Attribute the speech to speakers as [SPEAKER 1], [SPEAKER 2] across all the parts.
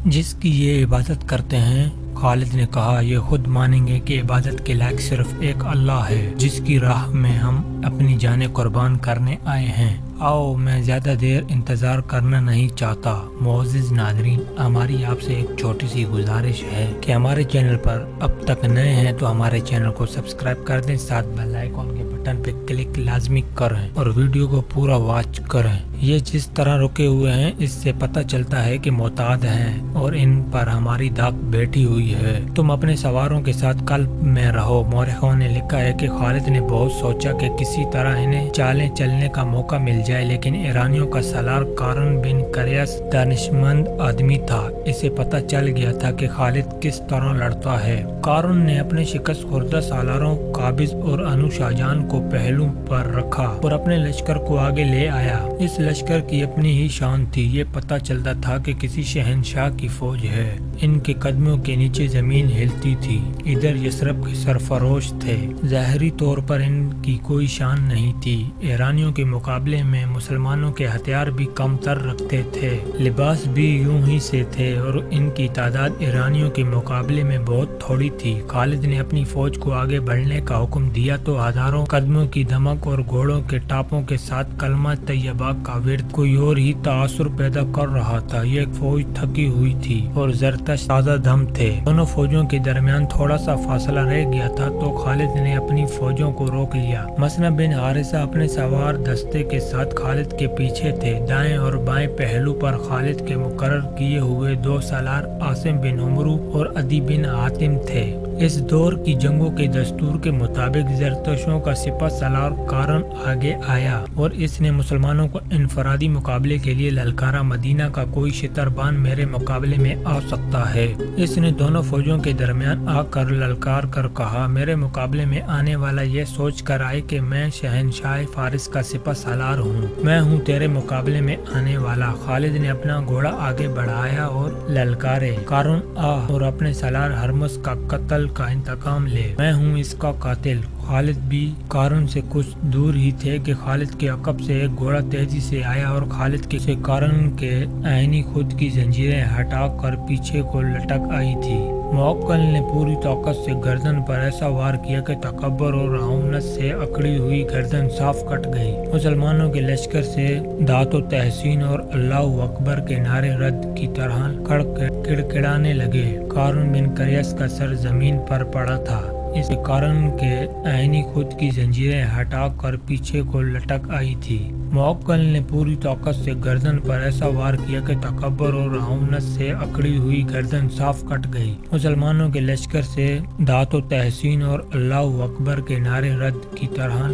[SPEAKER 1] جس کی یہ عبادت کرتے ہیں۔ خالد نے کہا یہ خود مانیں گے کہ عبادت کے لائق صرف ایک اللہ ہے جس کی راہ میں ہم اپنی جانیں قربان کرنے آئے ہیں۔ آؤ میں زیادہ دیر انتظار کرنا نہیں چاہتا۔ معزز ناظرین، ہماری آپ سے ایک چھوٹی سی گزارش ہے کہ ہمارے چینل پر اب تک نئے ہیں تو ہمارے چینل کو سبسکرائب کر دیں، ساتھ بیل آئیکن کے بٹن پہ کلک لازمی کریں اور ویڈیو کو پورا واچ کریں۔ یہ جس طرح رکے ہوئے ہیں اس سے پتہ چلتا ہے کہ معتاد ہیں اور ان پر ہماری داغ بیٹھی ہوئی ہے۔ تم اپنے سواروں کے ساتھ قلب میں رہو۔ مورخوں نے لکھا ہے کہ خالد نے بہت سوچا کہ کسی طرح انہیں چالیں چلنے کا موقع مل جائے، لیکن ایرانیوں کا سالار قارن بن قریس دانشمند آدمی تھا۔ اسے پتہ چل گیا تھا کہ خالد کس طرح لڑتا ہے۔ قارن نے اپنے شکست خوردہ سالاروں قابض اور انو شاہ جان کو پہلو پر رکھا اور اپنے لشکر کو آگے لے آیا۔ اس لشکر کی اپنی ہی شان تھی۔ یہ پتہ چلتا تھا کہ کسی شہنشاہ کی فوج ہے۔ ان کے قدموں کے نیچے زمین ہلتی تھی۔ ادھر یثرب کے سرفروش تھے۔ ظاہری طور پر ان کی کوئی شان نہیں تھی۔ ایرانیوں کے مقابلے میں مسلمانوں کے ہتھیار بھی کم تر رکھتے تھے، لباس بھی یوں ہی سے تھے اور ان کی تعداد ایرانیوں کے مقابلے میں بہت تھوڑی تھی۔ خالد نے اپنی فوج کو آگے بڑھنے کا حکم دیا تو ہزاروں قدموں کی دھمک اور گھوڑوں کے ٹاپوں کے ساتھ کلمہ طیبہ کا ورد کوئی اور ہی تاثر پیدا کر رہا تھا۔ یہ فوج تھکی ہوئی تھی اور زرتش تازہ دم تھے۔ دونوں فوجوں کے درمیان تھوڑا سا فاصلہ رہ گیا تھا تو خالد نے اپنی فوجوں کو روک لیا۔ مسنہ بن حارثہ اپنے سوار دستے کے ساتھ خالد کے پیچھے تھے۔ دائیں اور بائیں پہلو پر خالد کے مقرر کیے ہوئے دو سالار عاصم بن عمرو اور عدی بن حاتم تھے۔ اس دور کی جنگوں کے دستور کے مطابق زرتشوں کا سپہ سالار قارن آگے آیا اور اس نے مسلمانوں کو انفرادی مقابلے کے لیے للکارا۔ مدینہ کا کوئی شتربان میرے مقابلے میں آ سکتا ہے؟ اس نے دونوں فوجوں کے درمیان آ کر للکار کر کہا۔ میرے مقابلے میں آنے والا یہ سوچ کر آئے کہ میں شہنشاہ فارس کا سپہ سالار ہوں۔ میں ہوں تیرے مقابلے میں آنے والا۔ خالد نے اپنا گھوڑا آگے بڑھایا اور للکارے، قارن آ اور اپنے سالار ہرمز کا قتل کا انتقام لے، میں ہوں اس کا قاتل۔ خالد بھی قارن سے کچھ دور ہی تھے کہ خالد کے عقب سے ایک گھوڑا تیزی سے آیا اور خالد کے سے قارن کے عینی خود کی زنجیریں ہٹا کر پیچھے کو لٹک آئی تھی۔ موکل نے پوری طاقت سے گردن پر ایسا وار کیا کہ تکبر اور رعونت سے اکڑی ہوئی گردن صاف کٹ گئی۔ مسلمانوں کے لشکر سے داد و تحسین اور اللہ اکبر کے نعرے رد کی طرح کڑکڑانے لگے۔ قارن بن قریس کا سر زمین پر پڑا تھا۔ اس قارن کے عینی خود کی زنجیریں ہٹا کر پیچھے کو لٹک آئی تھی۔ موکل نے پوری طاقت سے گردن پر ایسا وار کیا کہ تکبر اور رعونت سے اکڑی ہوئی گردن صاف کٹ گئی۔ مسلمانوں کے لشکر سے داد و تحسین اور اللہ اکبر کے نعرے رد کی طرح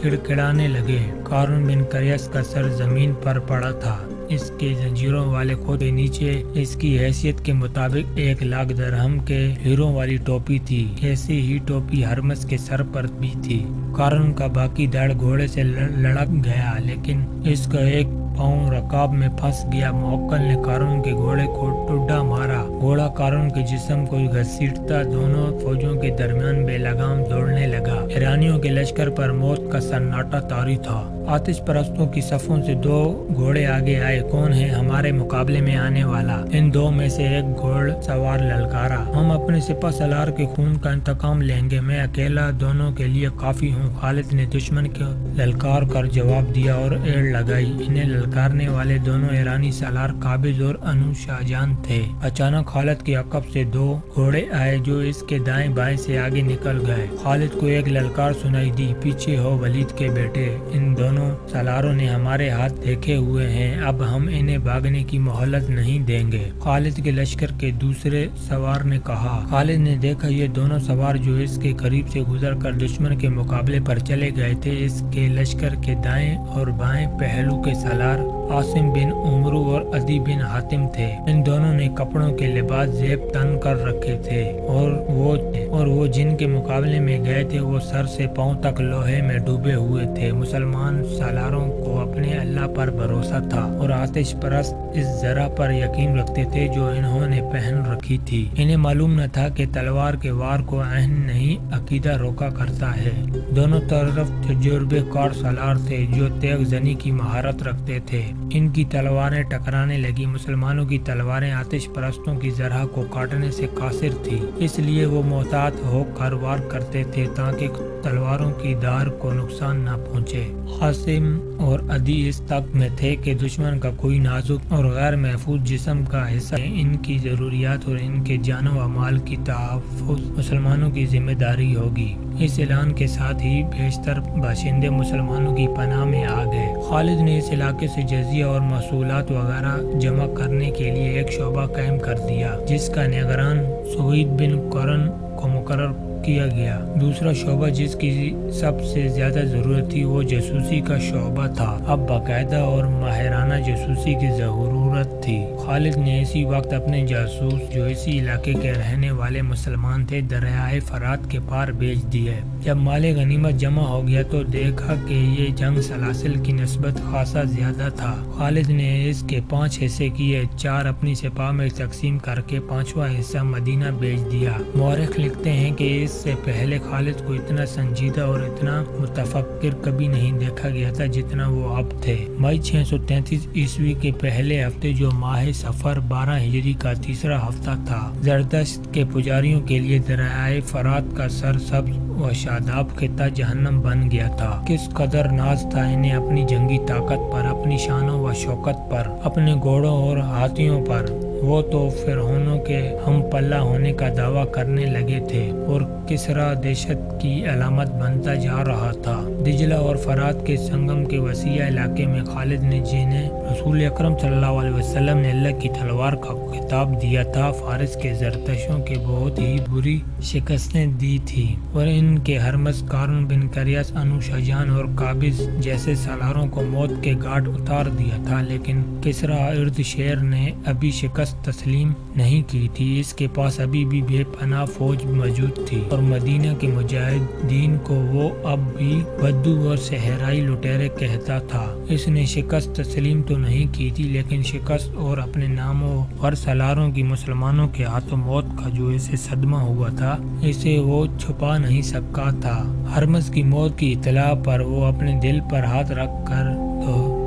[SPEAKER 1] کڑکڑانے لگے۔ قارن بن قریس کا سر زمین پر پڑا تھا۔ اس کے زنجیروں والے خود کے نیچے اس کی حیثیت کے مطابق 1,00,000 درہم کے ہیروں والی ٹوپی تھی۔ ایسی ہی ٹوپی ہرمز کے سر پر بھی تھی۔ قارن کا باقی دھڑ گھوڑے سے لڑک گیا لیکن اس کا ایک پاؤں رکاب میں پھنس گیا۔ موکل نے قارن کے گھوڑے کو ٹڈا مارا۔ گھوڑا قارن کے جسم کو گھسیٹتا دونوں فوجوں کے درمیان بے لگام دوڑنے لگا۔ ایرانیوں کے لشکر پر موت کا سناٹا طاری تھا۔ آتش پرستوں کی صفوں سے 2 گھوڑے آگے آئے۔ کون ہے ہمارے مقابلے میں آنے والا؟ ان 2 میں سے ایک گھوڑ سوار للکارا۔ ہم اپنے سپہ سالار کے خون کا انتقام لیں گے، میں اکیلا دونوں کے لیے کافی ہوں۔ خالد نے دشمن کو للکار کر جواب دیا اور ایڑ لگائی۔ انہیں للکارنے والے دونوں ایرانی سالار قابض اور انو شاہ جان تھے۔ اچانک خالد کے عقب سے 2 گھوڑے آئے جو اس کے دائیں بائیں سے آگے نکل گئے۔ خالد کو ایک للکار سنائی دی، پیچھے ہو ولید کے بیٹے، ان دونوں سالاروں نے ہمارے ہاتھ دیکھے ہوئے ہیں، اب ہم انہیں بھاگنے کی مہلت نہیں دیں گے۔ خالد کے لشکر کے دوسرے سوار نے کہا۔ خالد نے دیکھا یہ دونوں سوار جو اس کے قریب سے گزر کر دشمن کے مقابلے پر چلے گئے تھے، اس کے لشکر کے دائیں اور بائیں پہلو کے سالار عاصم بن عمرو اور عدی بن حاتم تھے۔ ان دونوں نے کپڑوں کے لباس زیب تن کر رکھے تھے اور وہ جن کے مقابلے میں گئے تھے وہ سر سے پاؤں تک لوہے میں ڈوبے ہوئے تھے۔ مسلمان سالاروں کو کو اپنے اللہ پر بھروسہ تھا اور آتش پرست اس ذرا پر یقین رکھتے تھے جو انہوں نے پہن رکھی تھی۔ انہیں معلوم نہ تھا کہ تلوار کے وار کو عین نہیں عقیدہ روکا کرتا ہے۔ دونوں طرف تجربے کار سالار تھے جو تیغ زنی کی مہارت رکھتے تھے۔ ان کی تلواریں ٹکرانے لگی۔ مسلمانوں کی تلواریں آتش پرستوں کی زرہ کو کاٹنے سے قاصر تھی، اس لیے وہ محتاط ہو کر وار کرتے تھے تاکہ تلواروں کی دھار کو نقصان نہ پہنچے۔ قاسم اور عدی اس تک میں تھے کہ دشمن کا کوئی نازک اور غیر محفوظ جسم کا حصہ ان کی ضروریات اور ان کے جان و مال کی تحفظ مسلمانوں کی ذمہ داری ہوگی۔ اس اعلان کے ساتھ ہی بیشتر باشندے مسلمانوں کی پناہ میں آ گئے۔ خالد نے اس علاقے سے جزیہ اور محصولات وغیرہ جمع کرنے کے لیے ایک شعبہ قائم کر دیا جس کا نگران سوید بن قرن کو مقرر کیا گیا۔ دوسرا شعبہ جس کی سب سے زیادہ ضرورت تھی وہ جاسوسی کا شعبہ تھا۔ اب باقاعدہ اور ماہرانہ جاسوسی کی ضرورت تھی۔ خالد نے اسی وقت اپنے جاسوس جو اسی علاقے کے رہنے والے مسلمان تھے دریائے فرات کے پار بھیج دیے۔ جب مال غنیمت جمع ہو گیا تو دیکھا کہ یہ جنگ سلاسل کی نسبت خاصا زیادہ تھا۔ خالد نے اس کے 5 حصے کیے، 4 اپنی سپاہ میں تقسیم کر کے 5واں حصہ مدینہ بھیج دیا۔ مورخ لکھتے ہیں کہ اس سے پہلے خالد کو اتنا سنجیدہ اور اتنا متفکر کبھی نہیں دیکھا گیا تھا جتنا وہ اب تھے۔ مئی 633 عیسوی کے پہلے ہفتے جو ماہ صفر 12 ہجری کا تیسرا ہفتہ تھا، زردشت کے پجاریوں کے لیے دریائے فرات کا سرسبز و شاداب خطہ جہنم بن گیا تھا۔ کس قدر ناز تھا انہیں اپنی جنگی طاقت پر، اپنی شان و شوکت پر، اپنے گھوڑوں اور ہاتھیوں پر۔ وہ تو فرعونوں کے ہم پلہ ہونے کا دعویٰ کرنے لگے تھے اور کسرا دہشت کی علامت بنتا جا رہا تھا۔ دجلہ اور فرات کے سنگم کے وسیع علاقے میں خالد نے جنہیں رسول اکرم صلی اللہ علیہ وسلم نے اللہ کی تلوار کا خطاب دیا تھا، فارس کے زرتشوں کے بہت ہی بری شکستیں دی تھی اور ان کے ہرمز قارن بن کریس، انوشاجان اور قابض جیسے سالاروں کو موت کے گھاٹ اتار دیا تھا، لیکن کسرا اردشیر نے ابھی شکست تسلیم نہیں کی تھی۔ اس کے پاس ابھی بھی بے پناہ فوج موجود تھی اور مدینہ کے مجاہدین کو وہ اب بھی بدو اور صحرائی لٹیرے کہتا تھا۔ اس نے شکست تسلیم تو نہیں کی تھی، لیکن شکست اور اپنے ناموں اور سالاروں کی مسلمانوں کے ہاتھوں موت کا جو اسے صدمہ ہوا تھا اسے وہ چھپا نہیں سکا تھا۔ ہرمز کی موت کی اطلاع پر وہ اپنے دل پر ہاتھ رکھ کر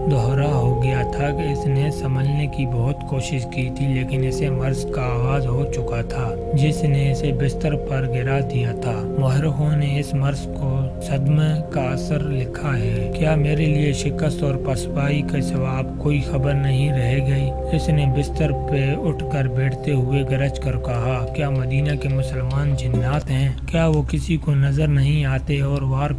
[SPEAKER 1] دوہرا ہو گیا تھا کہ اس نے سنبھلنے کی بہت کوشش کی تھی، لیکن اسے مرض کا آغاز ہو چکا تھا جس نے اسے بستر پر گرا دیا تھا۔ مورخوں نے اس مرض کو صدمہ کا اثر لکھا ہے۔ کیا میرے لیے شکست اور پسپائی کے سوا اب کوئی خبر نہیں رہ گئی؟ اس نے بستر پہ اٹھ کر بیٹھتے ہوئے گرج کر کہا، کیا مدینہ کے مسلمان جنات ہیں؟ کیا وہ کسی کو نظر نہیں آتے اور وار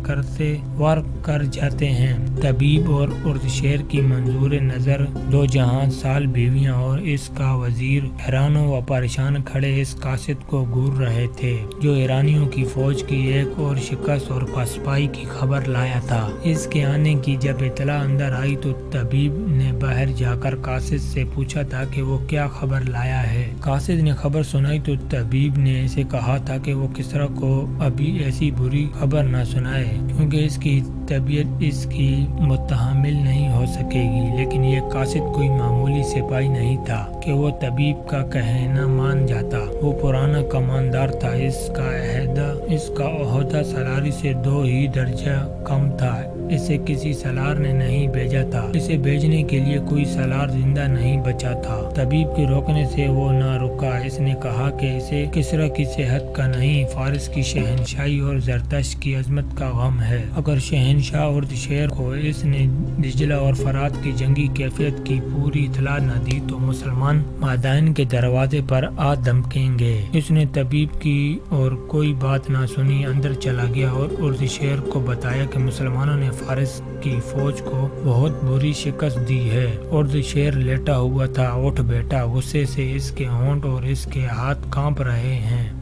[SPEAKER 1] کر جاتے ہیں؟ طبیب اور اردشیر کی منظور نظر 2 جہاں سال بیویاں اور اس کا وزیر حیران و پریشان کھڑے اس قاصد کو گور رہے تھے جو ایرانیوں کی فوج کی ایک اور شکست اور پسپائی کی خبر لایا تھا۔ اس کے آنے کی جب اطلاع اندر آئی تو طبیب نے باہر جا کر قاصد سے پوچھا تھا کہ وہ کیا خبر لایا ہے۔ قاصد نے خبر سنائی تو طبیب نے اسے کہا تھا کہ وہ کسرا کو ابھی ایسی بری خبر نہ سنائے کیونکہ اس کی طبیعت اس کی متحمل نہیں ہو سکے گی، لیکن یہ قاصد کوئی معمولی سپاہی نہیں تھا کہ وہ طبیب کا کہنا مان جاتا۔ وہ پرانا کماندار تھا، اس کا عہدہ سالاری سے 2 ہی درجہ کم تھا۔ اسے کسی سالار نے نہیں بھیجا تھا، اسے بھیجنے کے لیے کوئی سالار زندہ نہیں بچا تھا۔ طبیب کے روکنے سے وہ نہ رکا، اس نے کہا کہ اسے کسرا کی صحت کا نہیں، فارس کی شہنشاہی اور زرتشت کی عظمت کا غم ہے۔ اگر شہنشاہ اردشیر کو اس نے دجلہ اور فرات کی جنگی کیفیت کی پوری اطلاع نہ دی تو مسلمان مادائن کے دروازے پر آ دمکیں گے۔ اس نے طبیب کی اور کوئی بات نہ سنی، اندر چلا گیا اور اردشیر کو بتایا کہ مسلمانوں نے فارس کی فوج کو بہت بری شکست دی ہے۔ اردشیر لیٹا ہوا تھا، اٹھ بیٹھا، غصے سے اس کے ہونٹ اور اس کے ہاتھ کانپ رہے ہیں۔